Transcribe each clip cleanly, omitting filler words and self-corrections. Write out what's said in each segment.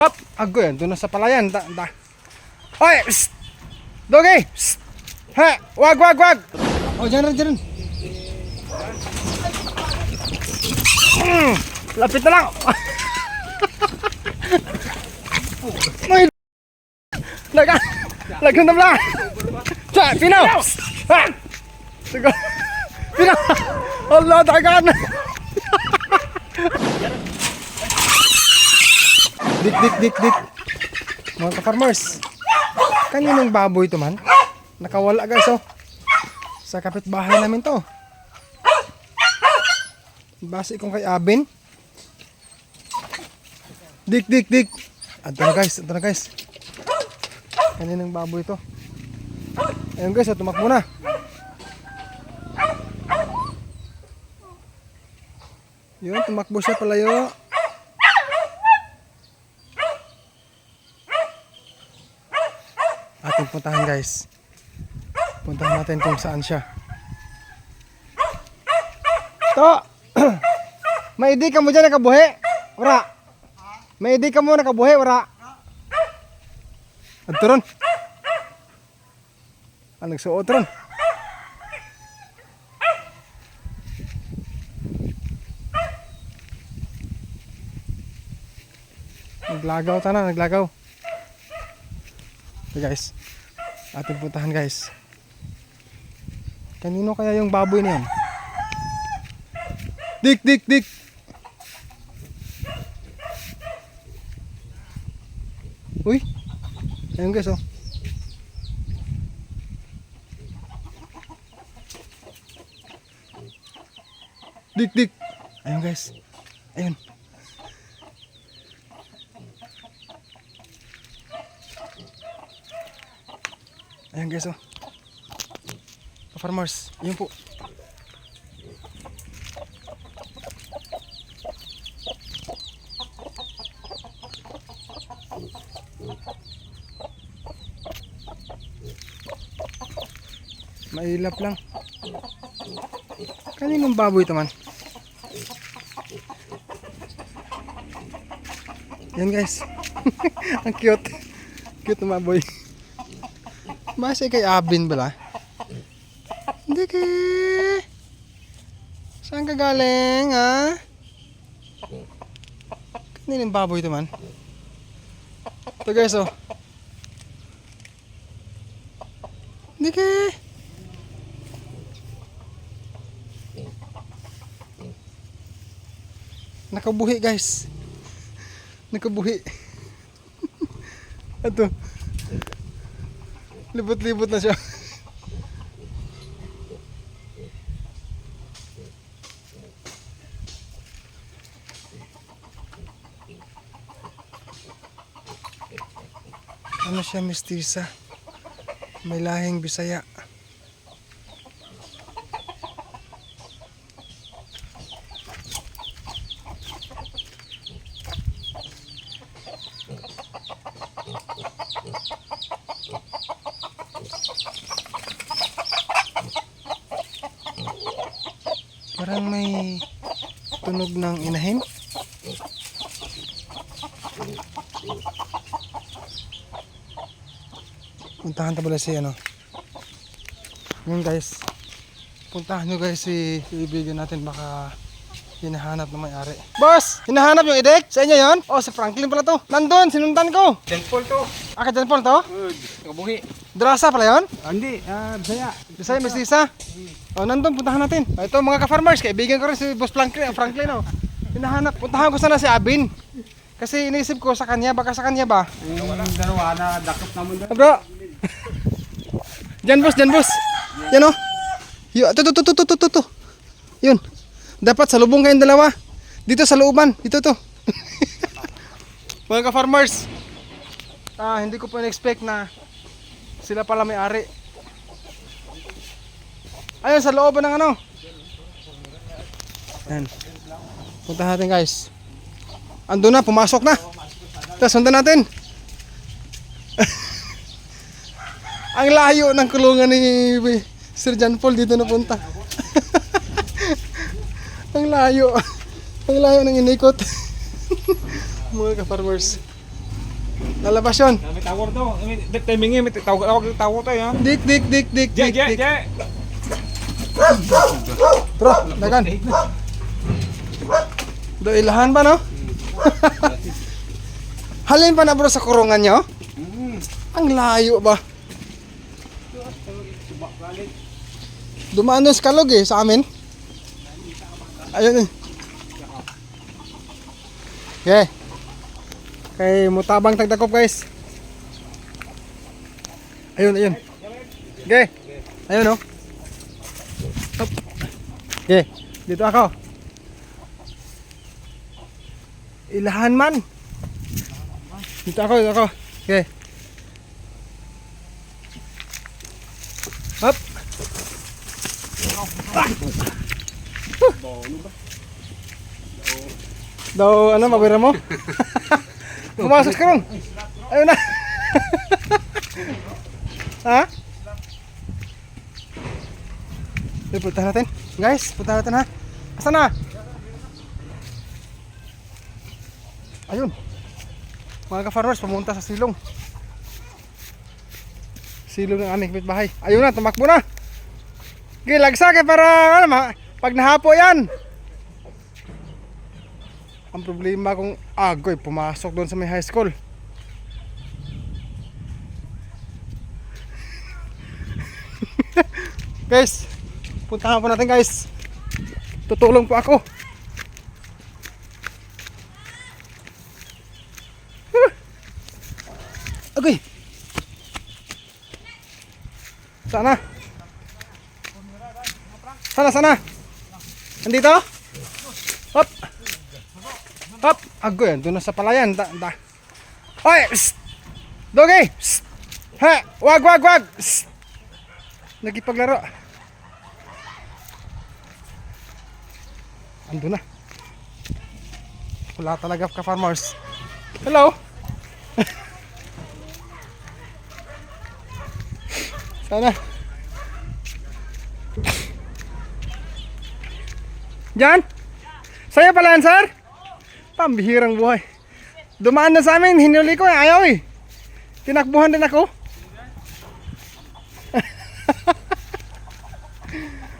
Up! Agoy, doon na sa palayan. Hoy! Psst! Dogi! Psst! Ha! Wag! O, dyan. Lapit na lang! May Lagyan na lang! Tsa! Pinaw! Ha! Sige! Pinaw! Allah! Dagan! Dik. Mga ka-farmers, kaninong baboy ito man? Nakawala guys oh. Sa kapitbahay namin to. Base kong kay Abin. Dik. Ito na guys. Kaninong baboy ito? Ayun guys, tumakbo na. Yun, tumakbo siya palayo. Ating puntahan guys. Puntahan natin kung saan siya. To! May ID ka mo dyan nakabuhi? Wala. May ID ka mo nakabuhi? Wala. At turon. Nagsuot ron. Naglagaw. Okay guys, ating puntahan guys. Kanino kaya yung baboy na yan? Dik. Uy, ayun guys oh. Dik. Ayun guys. Ayun. Ayan guys oh. Farmers, yun po. Mailap lang. Kaninong baboy ito man? Yan guys. Ang cute. Cute na baboy. Masay kay Abin bala? Hindi kay... Saan ka galing ha? Kaninong baboy ito man? Ito guys oh. Hindi kay... Nakabuhi guys. Nakabuhi. Ito. Libot na siya. Ano siya, mestiza? May lahing Bisaya. Parang may tunog ng inahin. Puntahan ta pala si ano. Yun guys. Puntahan nyo guys si ibigin natin, baka hinahanap ng may-ari. Boss! Hinahanap yung idek? Sa inyo yun? O, si Franklin pala to. Nandun, sinundan ko. Denpol to. Kay Denpol to? Kabuhi. Drasa pala yun? Hindi, Bisaya. Bisaya, mestiza. O, nandun, puntahan natin. Ito mga ka-farmers, kaibigan ko rin si Boss Franklin oh. Hinahanap. Puntahan ko sana si Abin. Kasi iniisip ko sa kanya, baka sa kanya ba? Walang dalawa na dakot naman doon. Bro. Diyan boss. Yan oh. Ito. Yun. Dapat sa lubong kayong dalawa. Dito sa looban. Dito to. Mga ka-farmers. Hindi ko pa na-expect na sila pala may-ari. Ayun sa looban ng ano. Yan. Punta natin guys. Ando na, pumasok na. Tapos sundan natin. Ang layo ng kulungan ni Sir John Paul dito napunta. Ang layo ng inikot. Mga ka-farmers. Lalabas yun. May tower to. May timing may tower to ha. Dik, dik, dik, dik, dik, dik. Je. Bro, dagan. Do ilahan pa no? Halin pa na bro sa kurungan nyo? Ang layo ba? Dumaan doon sa Kalog eh, sa amin. Ayun eh. Okay. Kay mutabang tagdakop guys. Ayun, ayun. Okay. Ayun oh. Hop. Okay. Dito ako. Ilahan man. Dito ako. Okay. Hop. Daw ano mabira mo? Pumasok ka ron. Ayun na. Ha? Punta natin. Guys, punta natin ha. Asan na? Ayun. Mga ka-farmers, pumunta sa silong. Silong ng aming kapitbahay. Ayun na, tumakbo na. Okay, lagsak eh para ano, pag nahapo yan. Ang problema kung agoy pumasok doon sa may high school. Guys, puntahan po natin guys. Tutulong po ako. Agoy. Sana. Sana. Nandito? Hop. Hop. Agoy, doon na sa palayan. Oy! Psst. Dogi! Psst. Ha! Wag! Psst. Nagipaglaro. Ando na. Wala talaga ka-farmers. Hello! Sana. Diyan? Sa'yo pala yan, sir? Pambihirang buhay. Dumaan na sa amin, hinuli ko eh, ayaw eh. Tinakbuhan din ako.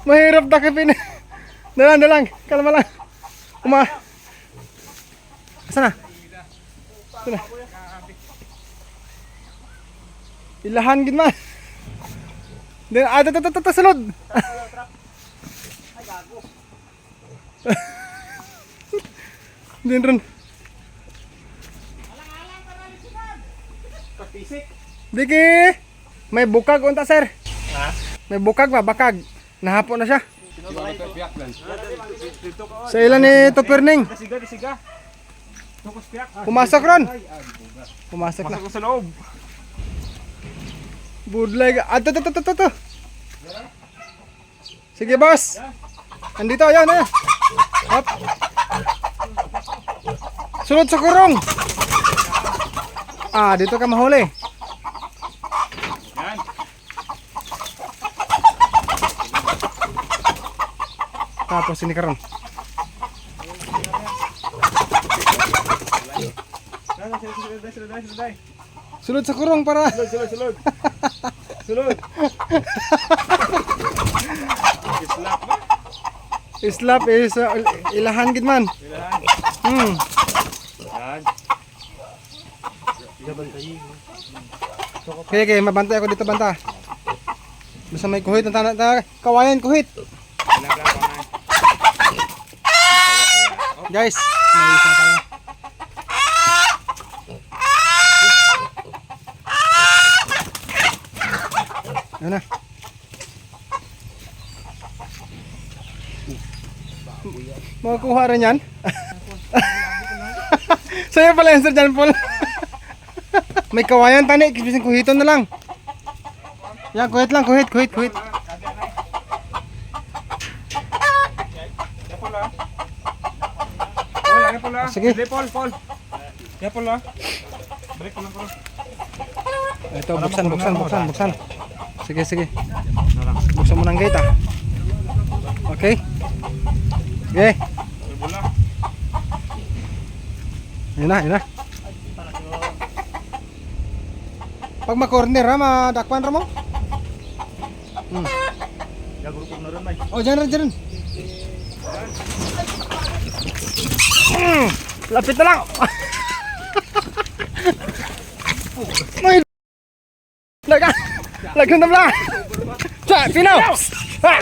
Mahirap takipin. Dalang, kalma lang. Sana? Sana? Ilahan gid man. Then ito sulod. Din ron. Diki, may bukag unta sir. Ha? May bukag ba bakag. Nahapo na siya. Sa ilan ni Tupirning? Disiga. Pumasok ron. Pumasok na. Pasok sa loob. Budlay. Ito. Sige boss. Andito, ayan eh. Hop. Sunod sa kurong. Dito ka mahuli. Yan. Tapos sini karon. Suloy. Sunod sa kurong para. Sulod. Islap ba? Islap is ilahan gid man. Ilahan. Yan. Okay, mabantay ako dito banta. Basta may kuhit na kawayan kuhit. Guys, may isa tayo. Yan na. Makakuha rin yan. Sa'yo pala yan Sir John Paul. May kawayan tani, kisbisin kuhiton na lang. Yan, kuhit lang, kuhit. Sige. Paul. Ya Paul ah. Balik ko lang ko. Ito, buksan. Sige. Buksan mo ng gate ah. Okay. Okay. Yun na. Pag ma-corner ha, madakpan ra mo. Gagurupog na rin ay. Oh, dyan rin. Lapit na lang. May Lagan na lang. Sa, Pinaw. Ha.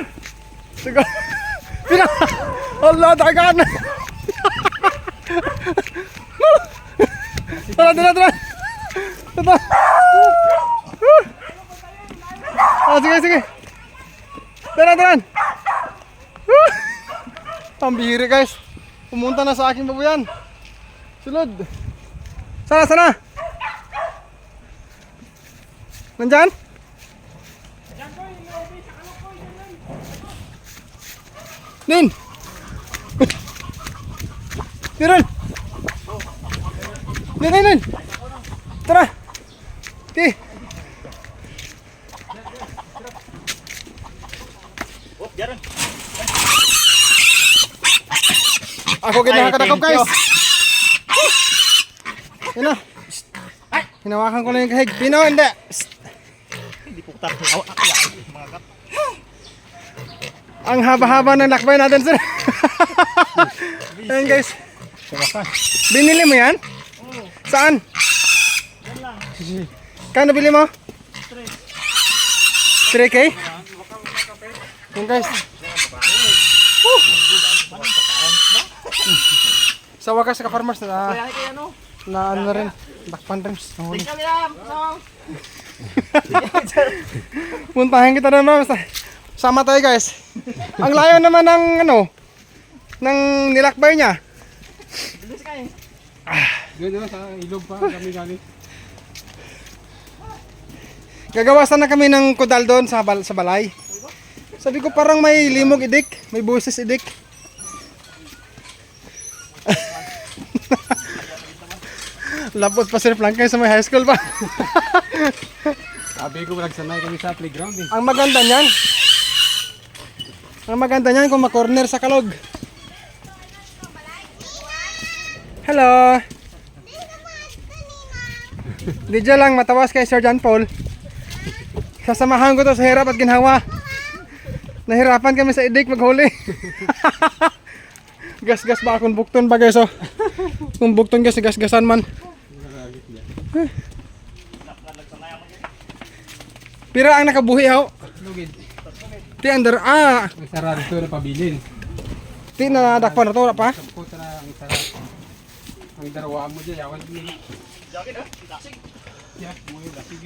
Sige. Pinaw. Allah, dagan. Tara. Sige. Tara. Pambihiri guys. Pumunta na sa aking babuyan. Sulod. Sana. Nandyan? Nin! Nin! Tara! Ti! Oh, diyan. Ako kinakadakap guys! Yan na! Hinawakan ko na yung kahig. Pino, hindi! Hindi po tayo. Mga kat. Ang haba-haba ng lakbay natin sir. Ayan guys. Binili mo yan? Saan? Kano bili mo? 3K? Ayan guys. Sa wakas ka farmers na ano na rin. Dakpan rin. Nahuli. Puntahan kita naman. Sama tayo guys. Ang layo naman ng ng nilakbay niya. Doon sa ilog pa kami galing. Gagawasan na kami ng kudal doon sa balay. Sabi ko parang may limog idik, may buses idik. Lapot pa Sir Flankay sa may high school pa. Sabi ko nagsanay kami sa playground eh. Ang maganda niyan kung ma-corner sa kalog. Hello. Didyo lang matawas kay Sir John Paul. Sasamahan ko to sa hirap at ginhawa. Nahirapan kami sa idik maghuli. Gas-gas ba akong bukton ba guys oh. Kung bukton guys, gas-gasan man. Pira ang nakabuhi ho. Lugid. Ti under May sarado to na pabilin. Ti na dakpan na to pa. Sampo na ang sarado. Ang darawa mo dyan, yawan din.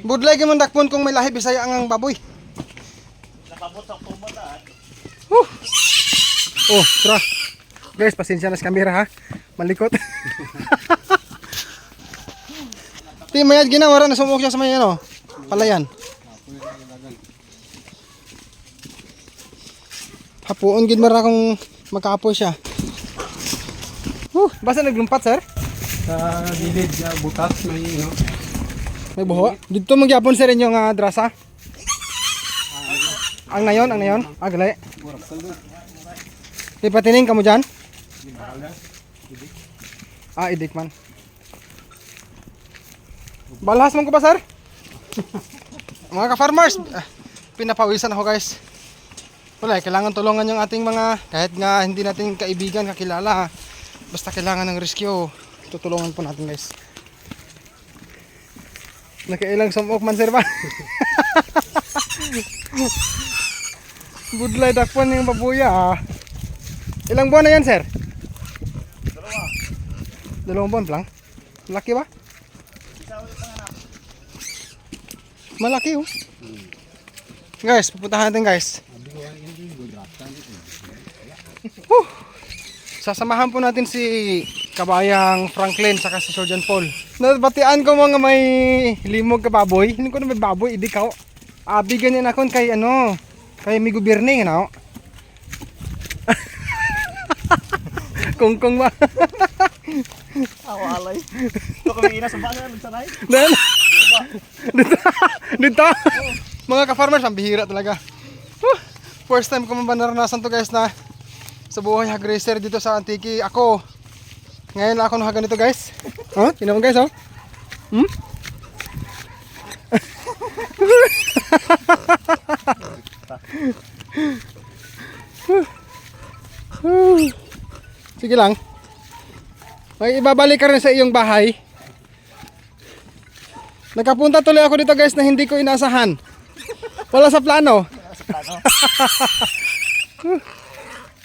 Budlay gyud man dakpon kung may lahi Bisaya ang baboy. Nakabot sa pumunta. Oh, tara. Guys, pasensya na sa camera ha. Malikot. Ti mayad ginawara na sumok siya sa may palayan. Hapuon gid mara kung magkaapoy siya. Basta naglumpat sir? Sa gilid, butas, may May buho. Dito magyapon sir inyong drasa. Ang nayon. Aglay. Di patining kamo dyan? Idik man. Balhas man ko ba sir? Mga ka-farmers, pinapawisan ako guys. Wala, kailangan tulungan yung ating mga, kahit nga hindi natin kaibigan, kakilala. Basta kailangan ng rescue, tutulungan po natin guys. Nakailang sumok man sir ba? Budlay dakpan yung babuya. Ilang buwan na yan sir? Dalawang buwan lang? Malaki ba? Malaki oh. Guys, pupuntahan natin guys. Sasamahan po natin si kabayang Franklin saka si Sir John Paul. Nabatian ko mga may limog ka baboy. Hindi ko na may baboy, hindi ka. Bigyan niya na akong kay kay may gobyerning, Kungkong ba? Awalay. Ito kami ina sa basa nagsanay. Dan. Dito. Mga ka-farmers, ang bihira talaga. First time ko man naranasan to guys na sa buhay hog racer dito sa Antique. Ako, ngayon lang ako nakaganito guys. Tingnan mo guys oh. Sige lang. May ibabalik ka rin sa iyong bahay. Nakapunta tuloy ako dito guys na hindi ko inasahan. Wala sa plano.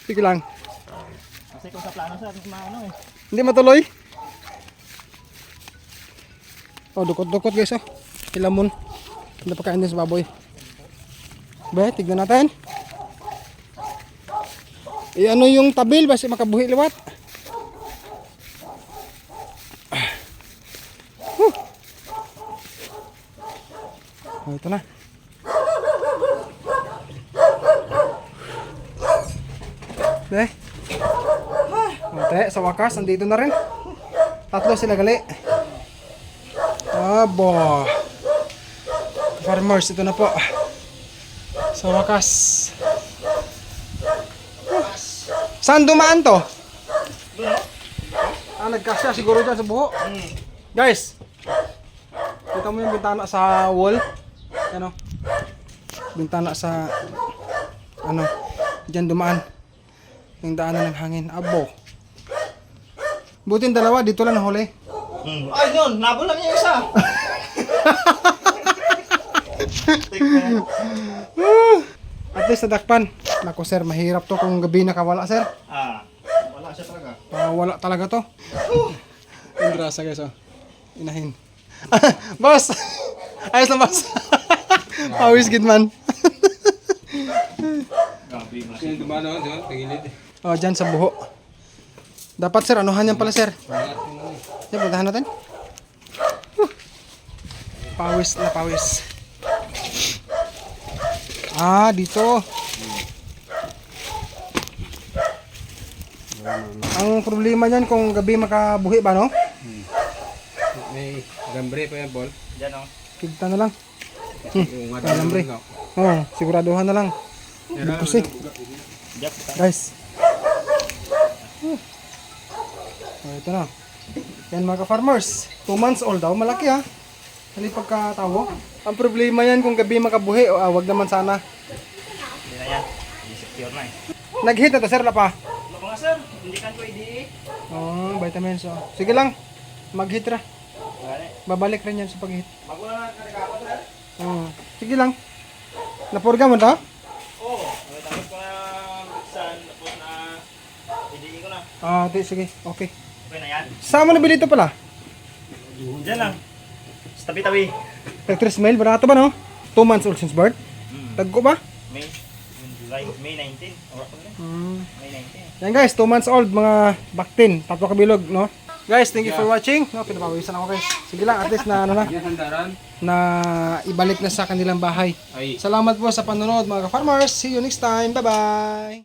Sige lang. Kasi kung sa plano sir, maano eh. Hindi matuloy. Oh, dukot-dukot guys oh. Ilamon. Napakain din sa baboy. Ba, tignan natin. Ano yung tabil basi makabuhi liwat. Oh, ito na. Ate, sa wakas, nandito na rin. Tatlo sila gali. Abo. Farmers, ito na po. Sa wakas. Saan dumaan to? Nagkasya siguro dyan sa buho. Guys, kita mo yung bintana sa wall. Ano? Bintana sa ano? Diyan dumaan. Yung daanan ng hangin. Abo. Butin dalawa, dito lang nahuli. Ay, yun! Nabol lang niya isa! At least nadakpan. Naku sir, mahirap to kung gabi nakawala sir. Wala siya talaga. Wala talaga to. Ang grasa guys oh. Inahin. Boss! Ayos na boss. Pawis gid man. Gabi mo. Yung dumano, di ba? Tagilid. Oh, dyan sa buho. Dapat sir, anuhan yan pala sir. Yan, puntahan natin. Pawis na pawis. Dito. Ang problema niyan kung gabi makabuhi ba, no? May gambre pa yan, Paul. Diyan o. Kigta na lang. Yung gambre. Oh, siguraduhan na lang. Dito si. Guys. Ito na. Yan mga ka-farmers. 2 months old daw. Malaki ha. Hali pagkatawo. Ang problema yan kung gabi makabuhi. Wag naman sana. Hindi na yan. Hindi secure na eh. Nag-hit na to sir, pa. Ano ba nga sir? Hindi kan ko ID. Vitamins. Sige lang. Mag-hit ra. Gani. Babalik rin yan sa pag-hit. Bago na nakakapot sir? Sige lang. Napurga mo to? Oo. Tapos ko na buksan. Tapos na ID ko na. Sige. Okay. Okay na yan. Saan mo nabili ito pala? Diyan lang. Sa tabi-tabi. Tetris mail. Barato ba no? 2 months old since birth. Tagko ba? May July. May 19. Oras ko na. May 19. Yan guys, 2 months old, mga baktin, tatlo kabilog, no? Guys, thank you for watching. No, pinapawisan ako guys. Sige lang, at least na ano na, Yan, handaran. na ibalik na sa kanilang bahay. Ay. Salamat po sa panonood mga ka-farmers. See you next time. Bye-bye.